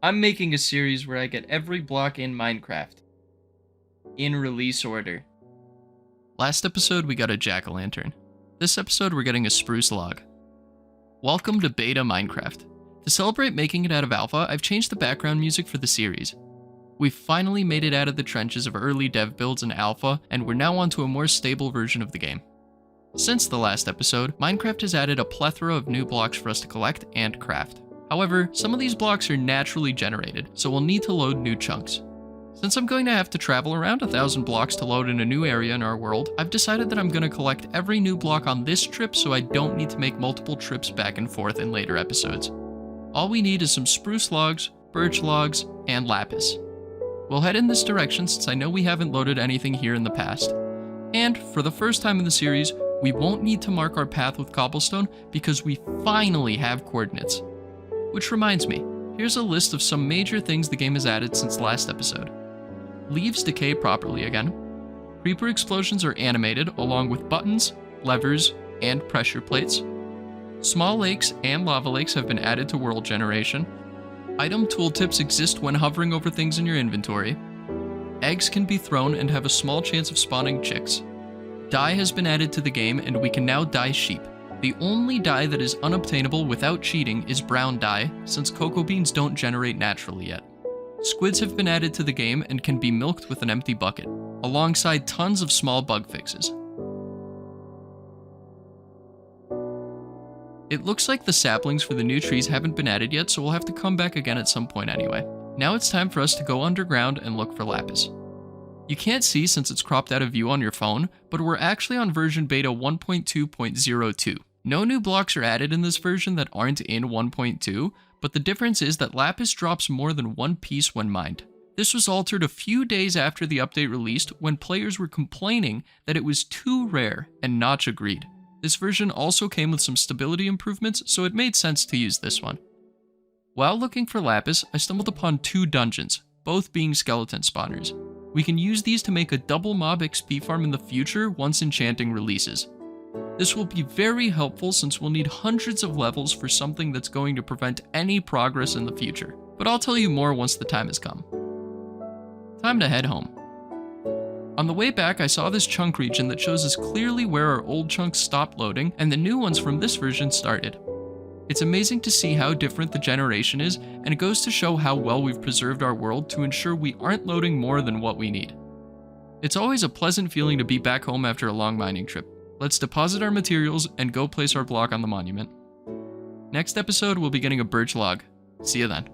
I'm making a series where I get every block in Minecraft in release order. Last episode, we got a jack-o'-lantern. This episode, we're getting a spruce log. Welcome to Beta Minecraft. To celebrate making it out of alpha, I've changed the background music for the series. We've finally made it out of the trenches of early dev builds in alpha, and we're now onto a more stable version of the game. Since the last episode, Minecraft has added a plethora of new blocks for us to collect and craft. However, some of these blocks are naturally generated, so we'll need to load new chunks. Since I'm going to have to travel around 1,000 blocks to load in a new area in our world, I've decided that I'm going to collect every new block on this trip so I don't need to make multiple trips back and forth in later episodes. All we need is some spruce logs, birch logs, and lapis. We'll head in this direction since I know we haven't loaded anything here in the past. And, for the first time in the series, we won't need to mark our path with cobblestone because we finally have coordinates. Which reminds me, here's a list of some major things the game has added since last episode. Leaves decay properly again. Creeper explosions are animated along with buttons, levers, and pressure plates. Small lakes and lava lakes have been added to world generation. Item tooltips exist when hovering over things in your inventory. Eggs can be thrown and have a small chance of spawning chicks. Dye has been added to the game and we can now dye sheep. The only dye that is unobtainable without cheating is brown dye, since cocoa beans don't generate naturally yet. Squids have been added to the game and can be milked with an empty bucket, alongside tons of small bug fixes. It looks like the saplings for the new trees haven't been added yet, so we'll have to come back again at some point anyway. Now it's time for us to go underground and look for lapis. You can't see since it's cropped out of view on your phone, but we're actually on version beta 1.2.02. No new blocks are added in this version that aren't in 1.2, but the difference is that lapis drops more than one piece when mined. This was altered a few days after the update released when players were complaining that it was too rare, and Notch agreed. This version also came with some stability improvements, so it made sense to use this one. While looking for lapis, I stumbled upon two dungeons, both being skeleton spawners. We can use these to make a double mob XP farm in the future once enchanting releases. This will be very helpful since we'll need hundreds of levels for something that's going to prevent any progress in the future, but I'll tell you more once the time has come. Time to head home. On the way back, I saw this chunk region that shows us clearly where our old chunks stopped loading and the new ones from this version started. It's amazing to see how different the generation is, and it goes to show how well we've preserved our world to ensure we aren't loading more than what we need. It's always a pleasant feeling to be back home after a long mining trip. Let's deposit our materials and go place our block on the monument. Next episode, we'll be getting a birch log. See you then.